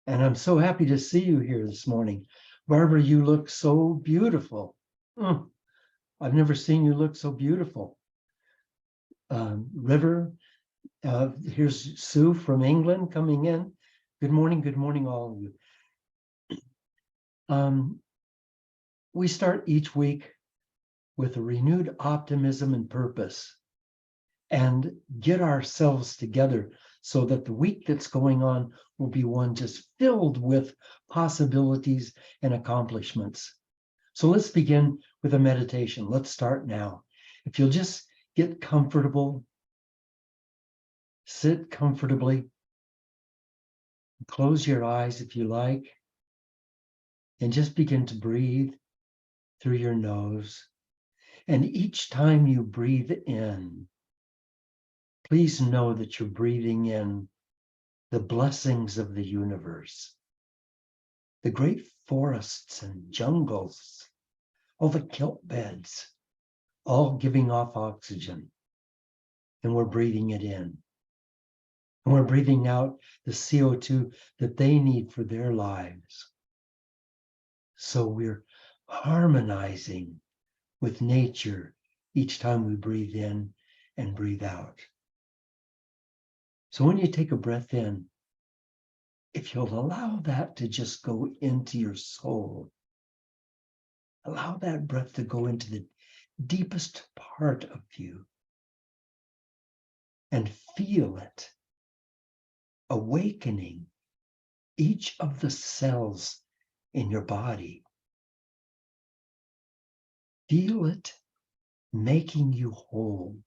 And I'm so happy to see you here this morning. Barbara, you look so beautiful. I've never seen you look so beautiful. River, here's Sue from England coming in. Good morning, all of you. We start each week with a renewed optimism and purpose and get ourselves together so that the week that's going on will be one just filled with possibilities and accomplishments. So let's begin with a meditation. Let's start now. If you'll just get comfortable, sit comfortably, close your eyes if you like, and just begin to breathe through your nose. And each time you breathe in, please know that you're breathing in the blessings of the universe, the great forests and jungles, all the kelp beds, all giving off oxygen. And we're breathing it in. And we're breathing out the CO2 that they need for their lives. So we're harmonizing with nature each time we breathe in and breathe out. So when you take a breath in, if you'll allow that to just go into your soul, allow that breath to go into the deepest part of you and feel it awakening each of the cells in your body. Feel it making you whole.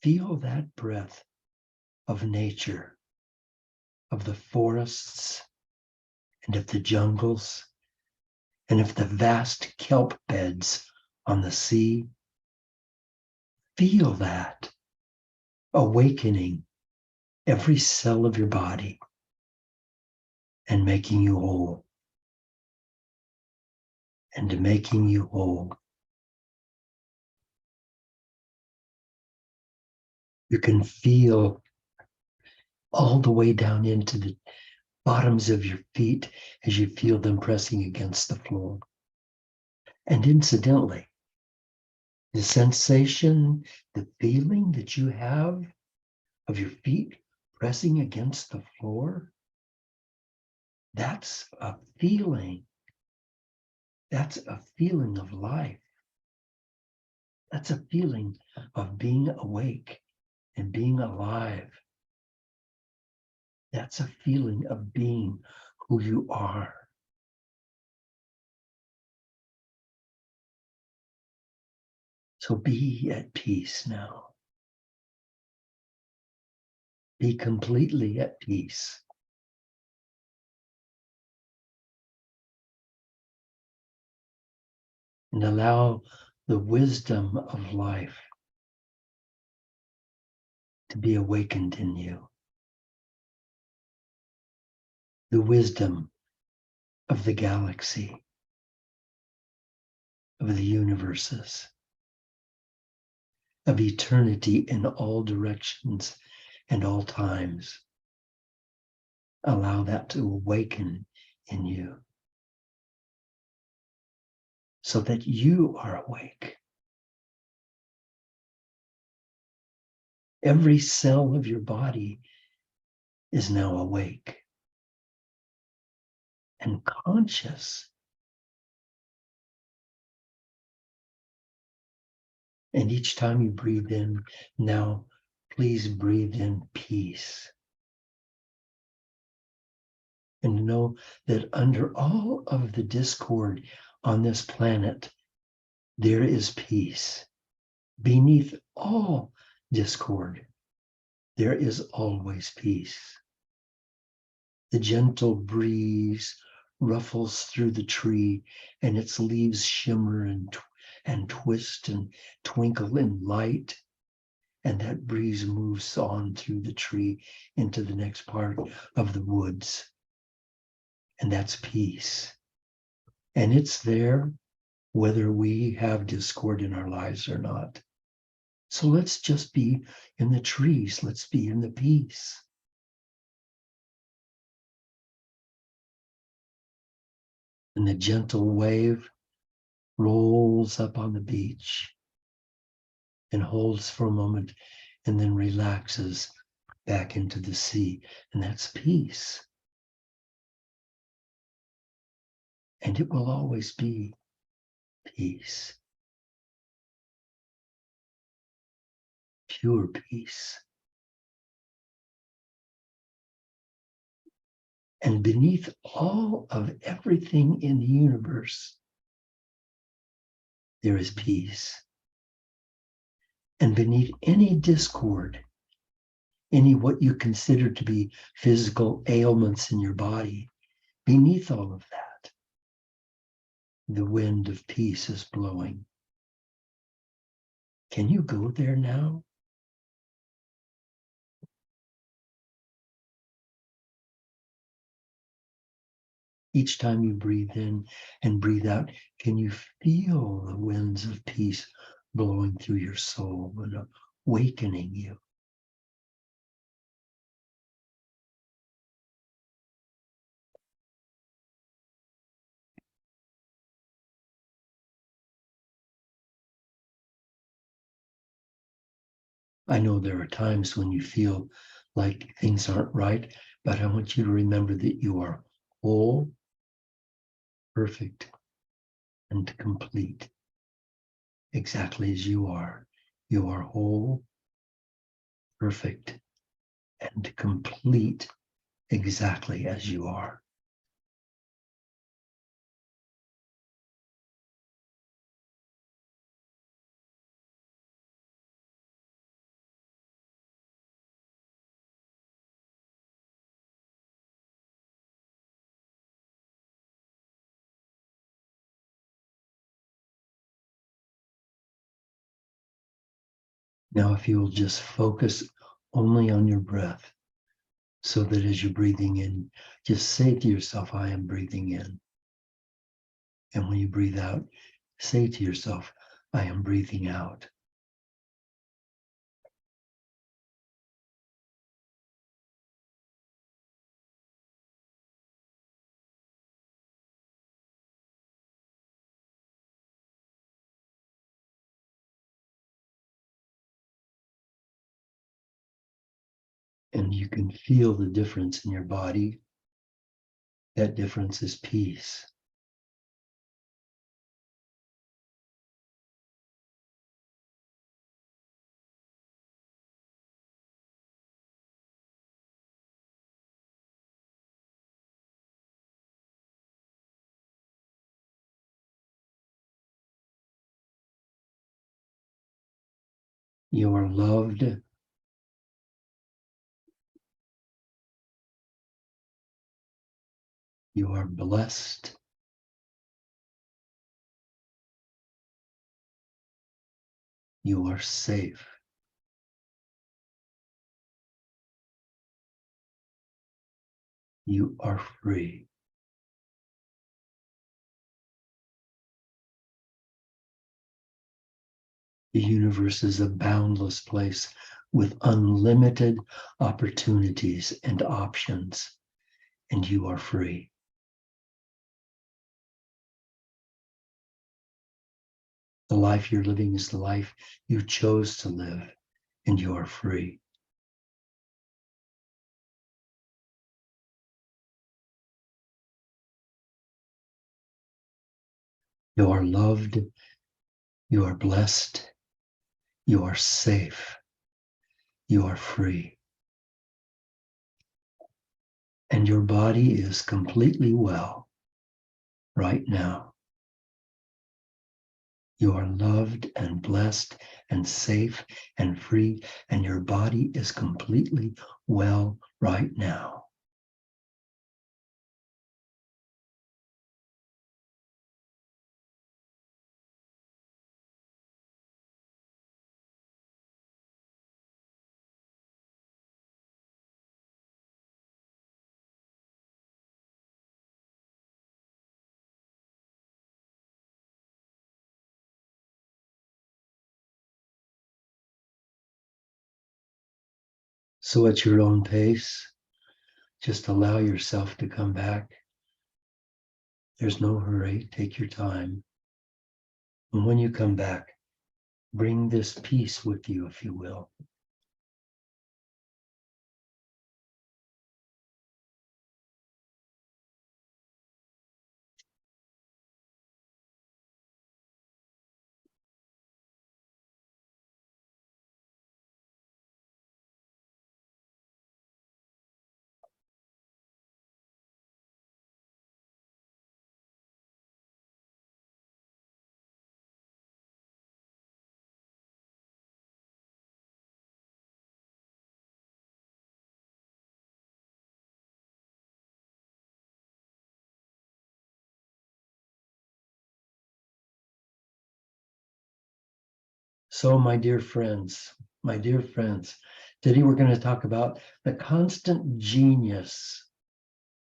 Feel that breath of nature, of the forests and of the jungles and of the vast kelp beds on the sea. Feel that awakening every cell of your body and making you whole. And making you whole. You can feel all the way down into the bottoms of your feet as you feel them pressing against the floor. And incidentally, the sensation, the feeling that you have of your feet pressing against the floor, that's a feeling. That's a feeling of life. That's a feeling of being awake and being alive. That's a feeling of being who you are. So be at peace now. Be completely at peace. And allow the wisdom of life to be awakened in you. The wisdom of the galaxy, of the universes, of eternity in all directions and all times. Allow that to awaken in you so that you are awake. Every cell of your body is now awake and conscious. And each time you breathe in, now please breathe in peace. And know that under all of the discord on this planet, there is peace. Beneath all discord, there is always peace. The gentle breeze ruffles through the tree and its leaves shimmer and twist and twinkle in light. And that breeze moves on through the tree into the next part of the woods. And that's peace. And it's there whether we have discord in our lives or not. So let's just be in the trees. Let's be in the peace. And the gentle wave rolls up on the beach and holds for a moment and then relaxes back into the sea. And that's peace. And it will always be peace. Pure peace. And beneath all of everything in the universe, there is peace. And beneath any discord, any what you consider to be physical ailments in your body, beneath all of that, the wind of peace is blowing. Can you go there now? Each time you breathe in and breathe out, can you feel the winds of peace blowing through your soul and awakening you? I know there are times when you feel like things aren't right, but I want you to remember that you are whole, perfect, and complete, exactly as you are. You are whole, perfect, and complete, exactly as you are. Now, if you will just focus only on your breath, so that as you're breathing in, just say to yourself, I am breathing in. And when you breathe out, say to yourself, I am breathing out. And you can feel the difference in your body. That difference is peace. You are loved. You are blessed. You are safe. You are free. The universe is a boundless place with unlimited opportunities and options, and you are free. The life you're living is the life you chose to live, and you are free. You are loved. You are blessed. You are safe. You are free. And your body is completely well right now. You are loved and blessed and safe and free, and your body is completely well right now. So at your own pace, just allow yourself to come back There's no hurry. Take your time. And when you come back, bring this peace with you, if you will. So, my dear friends, today we're going to talk about the constant genius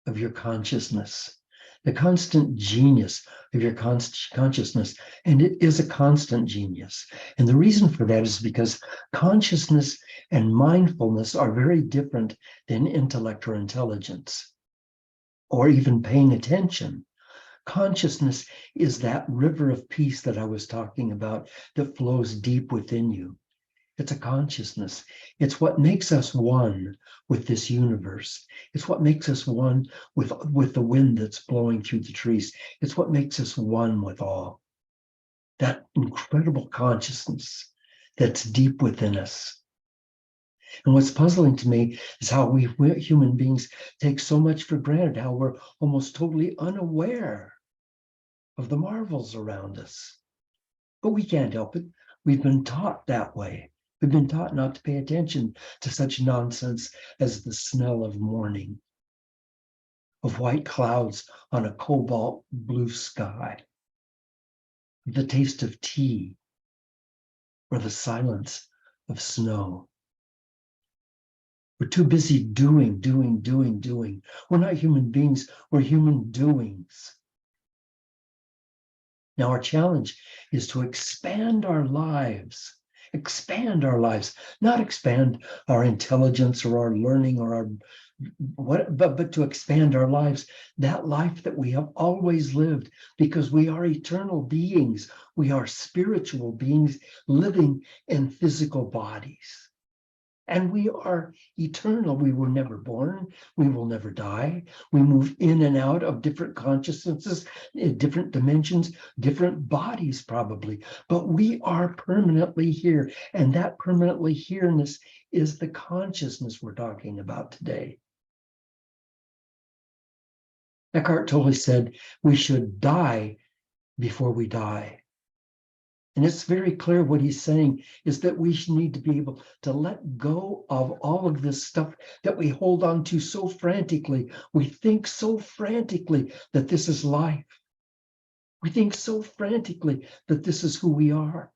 of your consciousness, the constant genius of your consciousness. And it is a constant genius. And the reason for that is because consciousness and mindfulness are very different than intellect or intelligence, or even paying attention. Consciousness is that river of peace that I was talking about that flows deep within you. It's a consciousness. It's what makes us one with this universe. It's what makes us one with the wind that's blowing through the trees. It's what makes us one with all. That incredible consciousness that's deep within us. And what's puzzling to me is how we human beings take so much for granted, how we're almost totally unaware of the marvels around us. But we can't help it. We've been taught that way. We've been taught not to pay attention to such nonsense as the smell of morning, of white clouds on a cobalt blue sky, the taste of tea, or the silence of snow. We're too busy doing. We're not human beings, we're human doings. Now, our challenge is to expand our lives, not expand our intelligence or our learning or our but to expand our lives, that life that we have always lived, because we are eternal beings. We are spiritual beings living in physical bodies. And we are eternal. We were never born. We will never die. We move in and out of different consciousnesses, different dimensions, different bodies probably. But we are permanently here. And that permanently here-ness is the consciousness we're talking about today. Eckhart Tolle said we should die before we die. And it's very clear what he's saying is that we need to be able to let go of all of this stuff that we hold on to so frantically. We think so frantically that this is life. We think so frantically that this is who we are.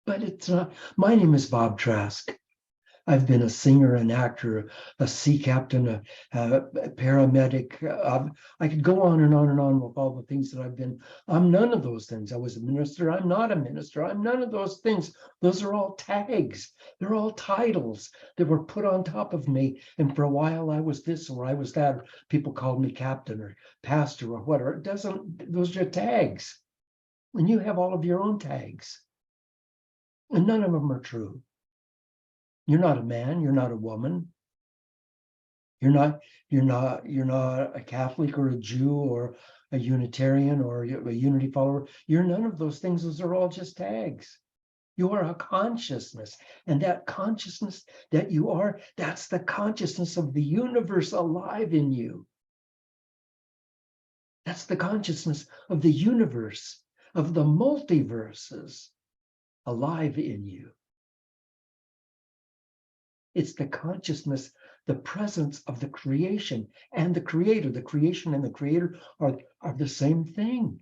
But it's not. My name is Bob Trask. I've been a singer, an actor, a sea captain, a paramedic. I could go on and on and on with all the things that I've been. I'm none of those things. I was a minister. I'm not a minister. I'm none of those things. Those are all tags. They're all titles that were put on top of me. And for a while I was this or I was that. People called me captain or pastor or whatever. It doesn't, those are tags. And you have all of your own tags. And none of them are true. You're not a man, you're not a woman. You're not a Catholic or a Jew or a Unitarian or a Unity follower. You're none of those things. Those are all just tags. You are a consciousness. And that consciousness that you are, that's the consciousness of the universe alive in you. That's the consciousness of the universe, of the multiverses alive in you. It's the consciousness, the presence of the creation and the creator. The creation and the creator are the same thing.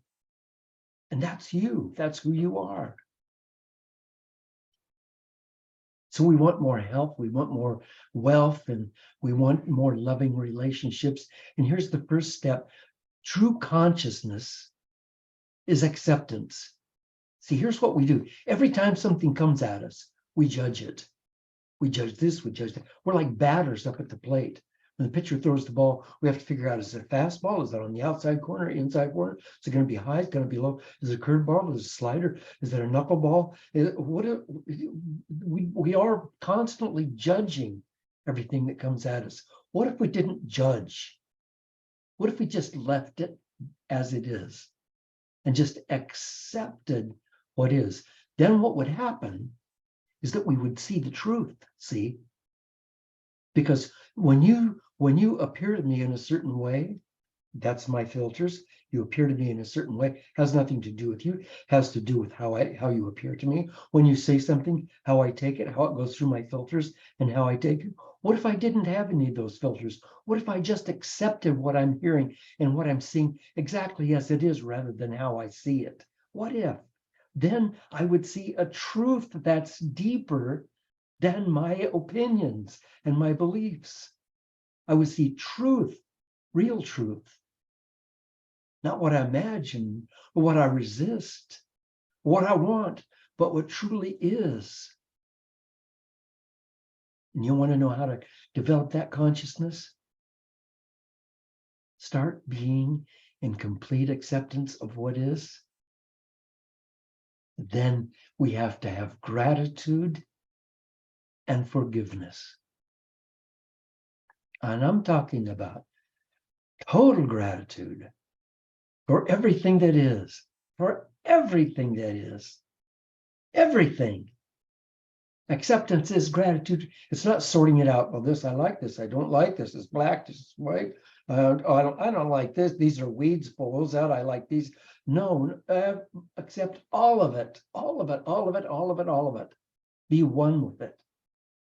And that's you. That's who you are. So we want more health, we want more wealth, and we want more loving relationships. And here's the first step. True consciousness is acceptance. See, here's what we do. Every time something comes at us, we judge it. We judge this, we judge that. We're like batters up at the plate. When the pitcher throws the ball, we have to figure out, is it a fastball? Is it on the outside corner, inside corner? Is it going to be high? Is it going to be low? Is it a curveball? Is it a slider? Is it a knuckleball? We are constantly judging everything that comes at us. What if we didn't judge? What if we just left it as it is and just accepted what is? Then what would happen is that we would see the truth, see? Because when you appear to me in a certain way, that's my filters. You appear to me in a certain way, has nothing to do with you, has to do with how you appear to me. When you say something, how I take it, how it goes through my filters, and how I take it. What if I didn't have any of those filters? What if I just accepted what I'm hearing and what I'm seeing exactly as it is rather than how I see it? What if? Then I would see a truth that's deeper than my opinions and my beliefs. I would see truth, real truth, not what I imagine or what I resist, what I want, but what truly is. And you want to know how to develop that consciousness? Start being in complete acceptance of what is. Then we have to have gratitude and forgiveness. And I'm talking about total gratitude for everything that is, for everything that is, everything. Acceptance is gratitude. It's not sorting it out. Well, this I like, this I don't like, this is black, this is white. I don't like this. These are weeds. Pull those out. I like these. No, accept all of it, all of it, all of it, all of it, all of it. Be one with it.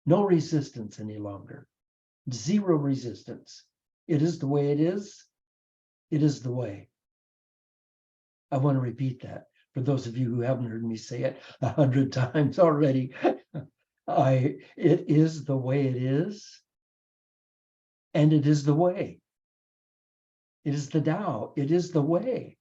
No resistance any longer. Zero resistance. It is the way it is. It is the way. I want to repeat that for those of you who haven't heard me say it 100 times already. It is the way it is, and it is the way. It is the Tao. It is the way.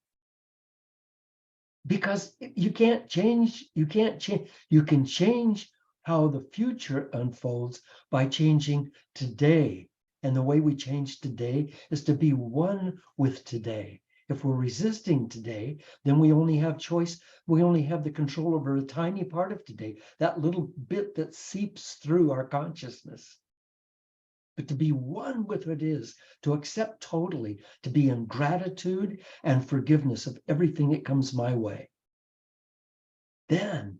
Because you can't change. You can change how the future unfolds by changing today. And the way we change today is to be one with today. If we're resisting today, then we only have choice. We only have the control over a tiny part of today, that little bit that seeps through our consciousness. But to be one with what is, to accept totally, to be in gratitude and forgiveness of everything that comes my way. Then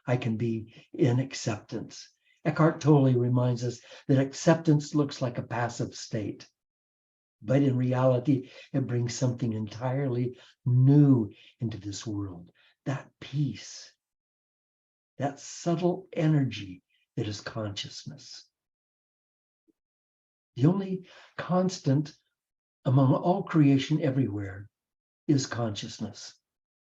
I can be in acceptance. Eckhart Tolle reminds us that acceptance looks like a passive state. But in reality, it brings something entirely new into this world. That peace, that subtle energy that is consciousness. The only constant among all creation everywhere is consciousness.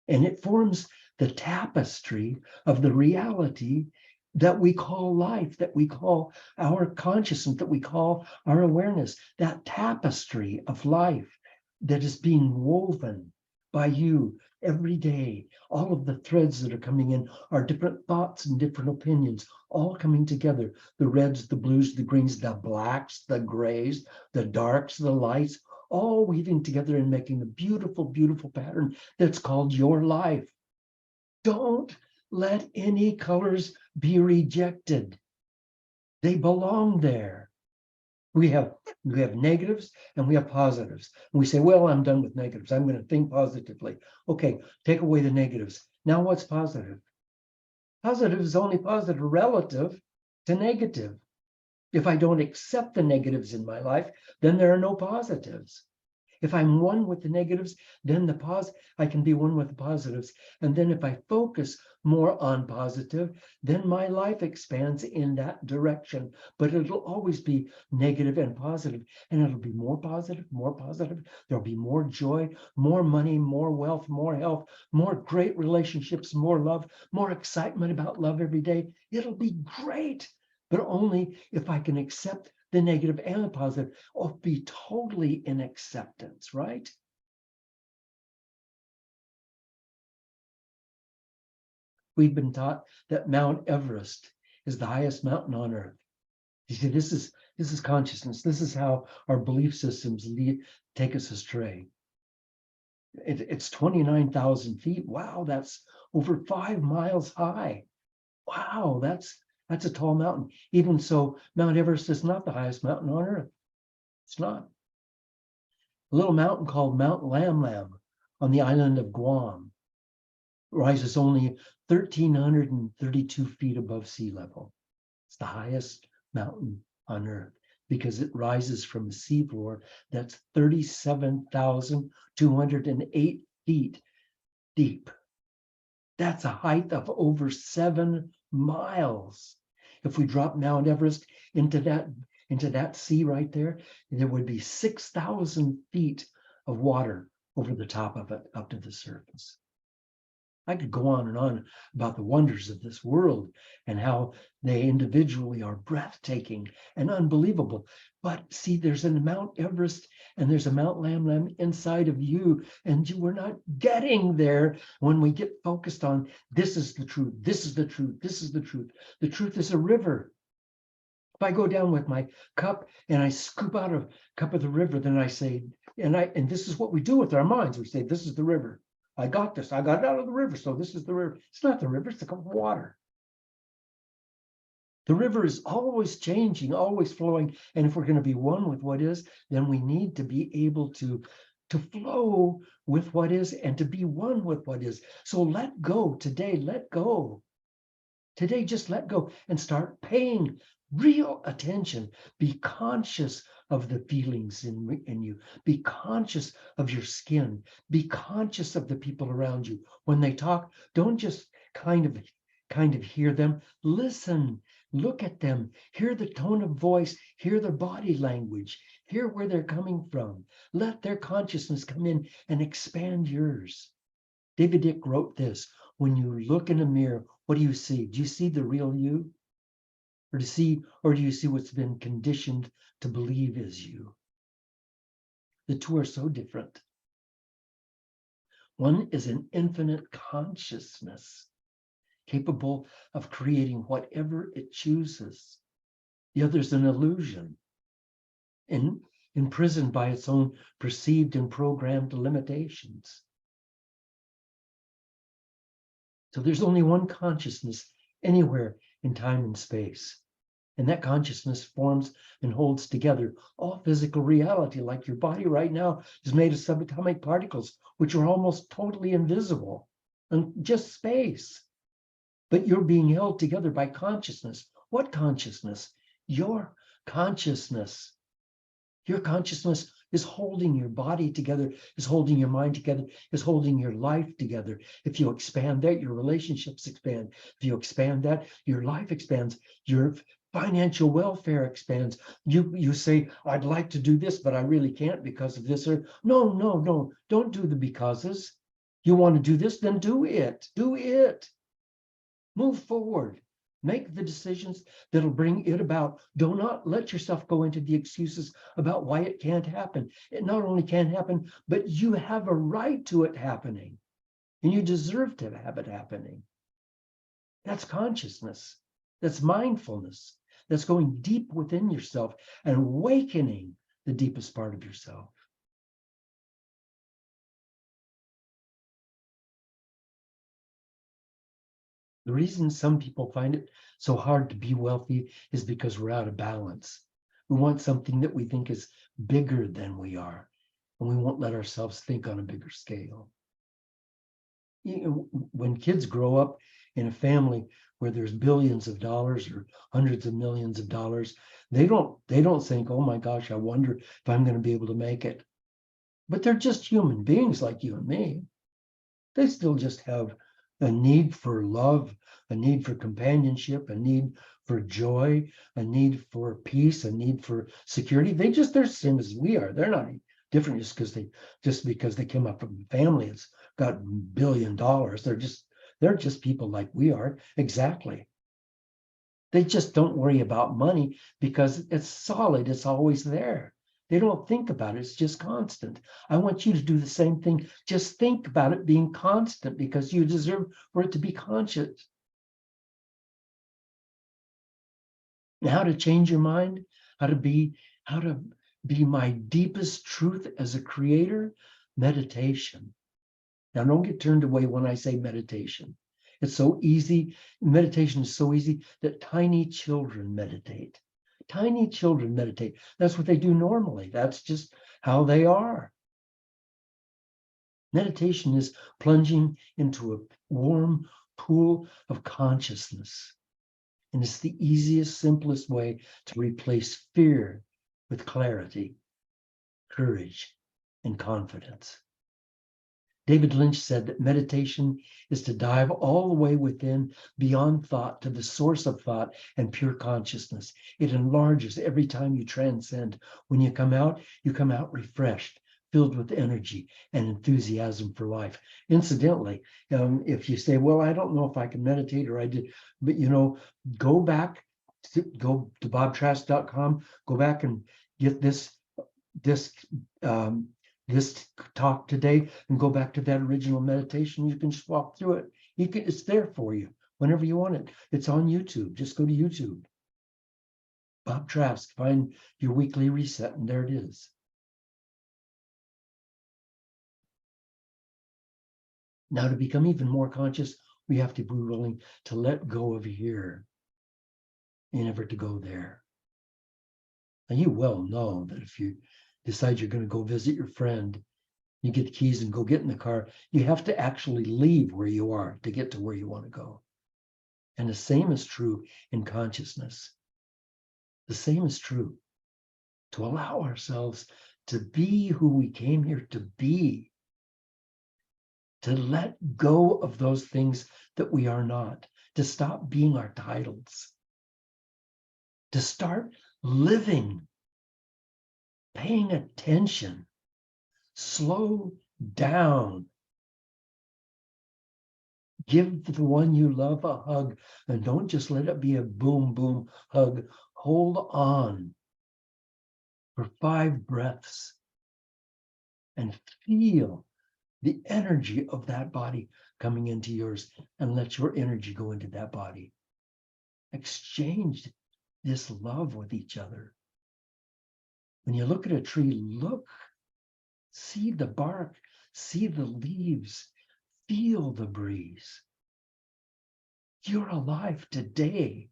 And it forms the tapestry of the reality that we call life, that we call our consciousness, that we call our awareness, that tapestry of life that is being woven by you every day. All of the threads that are coming in are different thoughts and different opinions, all coming together. The reds, the blues, the greens, the blacks, the grays, the darks, the lights, all weaving together and making a beautiful, beautiful pattern that's called your life. Don't let any colors be rejected. They belong there. We have negatives and we have positives. And we say, well, I'm done with negatives. I'm going to think positively. Okay, take away the negatives. Now what's positive? Positive is only positive relative to negative. If I don't accept the negatives in my life, then there are no positives. If I'm one with the negatives, then I can be one with the positives. And then if I focus more on positive, then my life expands in that direction. But it'll always be negative and positive. And it'll be more positive, more positive. There'll be more joy, more money, more wealth, more health, more great relationships, more love, more excitement about love every day. It'll be great. But only if I can accept the negative and the positive, or be totally in acceptance, right? We've been taught that Mount Everest is the highest mountain on earth. You see, this is consciousness. This is how our belief systems take us astray. It's 29,000 feet. Wow, that's over 5 miles high. Wow, that's a tall mountain. Even so, Mount Everest is not the highest mountain on Earth. It's not. A little mountain called Mount Lam Lam on the island of Guam rises only 1,332 feet above sea level. It's the highest mountain on Earth because it rises from a seafloor that's 37,208 feet deep. That's a height of over 7 miles. If we drop Mount Everest into that sea right there, there would be 6,000 feet of water over the top of it up to the surface. I could go on and on about the wonders of this world and how they individually are breathtaking and unbelievable. But see, there's a Mount Everest and there's a Mount Lam Lam inside of you, and we're not getting there when we get focused on this is the truth, this is the truth, this is the truth. The truth is a river. If I go down with my cup and I scoop out a cup of the river, then I say, and this is what we do with our minds. We say, this is the river. I got this. I got it out of the river. So this is the river. It's not the river. It's a cup of water. The river is always changing, always flowing. And if we're going to be one with what is, then we need to be able to flow with what is and to be one with what is. So let go today. Let go. Today, just let go and start paying real attention. Be conscious of the feelings in you. Be conscious of your skin. Be conscious of the people around you. When they talk, don't just kind of hear them. Listen, look at them, hear the tone of voice, hear their body language, hear where they're coming from. Let their consciousness come in and expand yours. David Icke wrote this: when you look in a mirror, what do you see? Do you see the real you? Or do you see what's been conditioned to believe is you? The two are so different. One is an infinite consciousness, capable of creating whatever it chooses. The other is an illusion, imprisoned by its own perceived and programmed limitations. So there's only one consciousness anywhere in time and space. And that consciousness forms and holds together all physical reality, like your body right now is made of subatomic particles, which are almost totally invisible, and just space. But you're being held together by consciousness. What consciousness? Your consciousness. Your consciousness is holding your body together, is holding your mind together, is holding your life together. If you expand that, your relationships expand. If you expand that, your life expands. Your financial welfare expands. You say, I'd like to do this, but I really can't because of this. Or no, don't do the becauses. You want to do this, then do it. Do it. Move forward. Make the decisions that'll bring it about. Do not let yourself go into the excuses about why it can't happen. It not only can't happen, but you have a right to it happening. And you deserve to have it happening. That's consciousness. That's mindfulness. That's going deep within yourself and awakening the deepest part of yourself. The reason some people find it so hard to be wealthy is because we're out of balance. We want something that we think is bigger than we are, and we won't let ourselves think on a bigger scale. When kids grow up in a family where there's billions of dollars or hundreds of millions of dollars, they don't think, oh my gosh, I wonder if I'm going to be able to make it. But they're just human beings like you and me. They still just have a need for love, a need for companionship, a need for joy, a need for peace, a need for security. They're the same as we are. They're not different just because they came up from a family that's got $1 billion. They're just people like we are. Exactly. They just don't worry about money because it's solid. It's always there. They don't think about it. It's just constant. I want you to do the same thing. Just think about it being constant because you deserve for it to be conscious. And how to change your mind, how to be my deepest truth as a creator, meditation. Now, don't get turned away when I say meditation. It's so easy. Meditation is so easy that tiny children meditate. Tiny children meditate. That's what they do normally. That's just how they are. Meditation is plunging into a warm pool of consciousness. And it's the easiest, simplest way to replace fear with clarity, courage, and confidence. David Lynch said that meditation is to dive all the way within, beyond thought, to the source of thought and pure consciousness. It enlarges every time you transcend. When you come out refreshed, filled with energy and enthusiasm for life. Incidentally, if you say, well, I don't know if I can meditate or I did, but go back, go to bobtrask.com, go back and get this talk today and go back to that original meditation. You can just walk through it. It's there for you whenever you want it. It's on YouTube. Just go to YouTube. Bob Trask, find your weekly reset, and there it is. Now, to become even more conscious, we have to be willing to let go of here in effort to go there. And you well know that if you decide you're going to go visit your friend, you get the keys and go get in the car, you have to actually leave where you are to get to where you want to go. And the same is true in consciousness. The same is true to allow ourselves to be who we came here to be, to let go of those things that we are not, to stop being our titles, to start living, paying attention, slow down. Give the one you love a hug, and don't just let it be a boom, boom hug. Hold on for 5 breaths and feel the energy of that body coming into yours, and let your energy go into that body. Exchange this love with each other. When you look at a tree, look, see the bark, see the leaves, feel the breeze. You're alive today.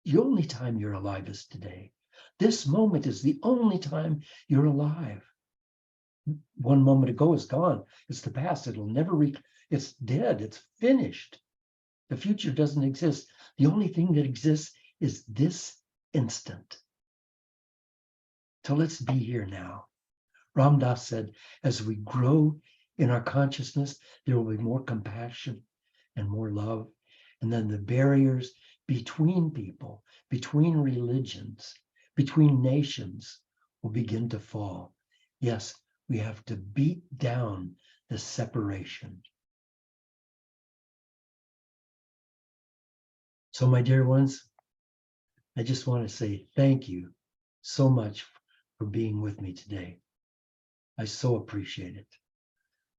The only time you're alive is today. This moment is the only time you're alive. One moment ago is gone. It's the past. It'll never it's dead. It's finished. The future doesn't exist. The only thing that exists is this instant. So let's be here now. Ram Dass said, as we grow in our consciousness, there will be more compassion and more love. And then the barriers between people, between religions, between nations will begin to fall. Yes, we have to beat down the separation. So, my dear ones, I just want to say thank you so much for being with me today. I so appreciate it.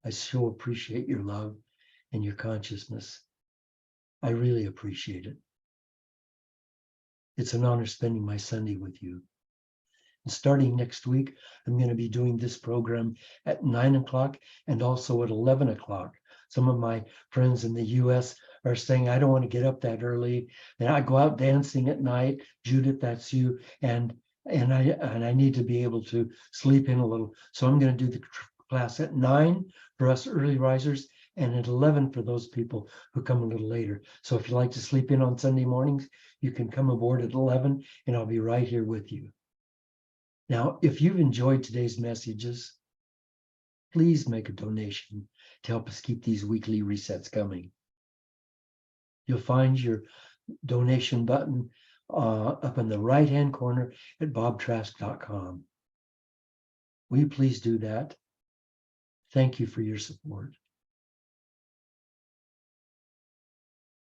I so appreciate your love and your consciousness. I really appreciate it. It's an honor spending my Sunday with you. And starting next week, I'm going to be doing this program at 9 o'clock and also at 11 o'clock. Some of my friends in the US are saying, I don't want to get up that early. And I go out dancing at night. Judith, that's you. And I need to be able to sleep in a little. So I'm going to do the class at 9 for us early risers, and at 11 for those people who come a little later. So if you like to sleep in on Sunday mornings, you can come aboard at 11 and I'll be right here with you. Now, if you've enjoyed today's messages, please make a donation to help us keep these weekly resets coming. You'll find your donation button up in the right-hand corner at bobtrask.com. Will you please do that? Thank you for your support.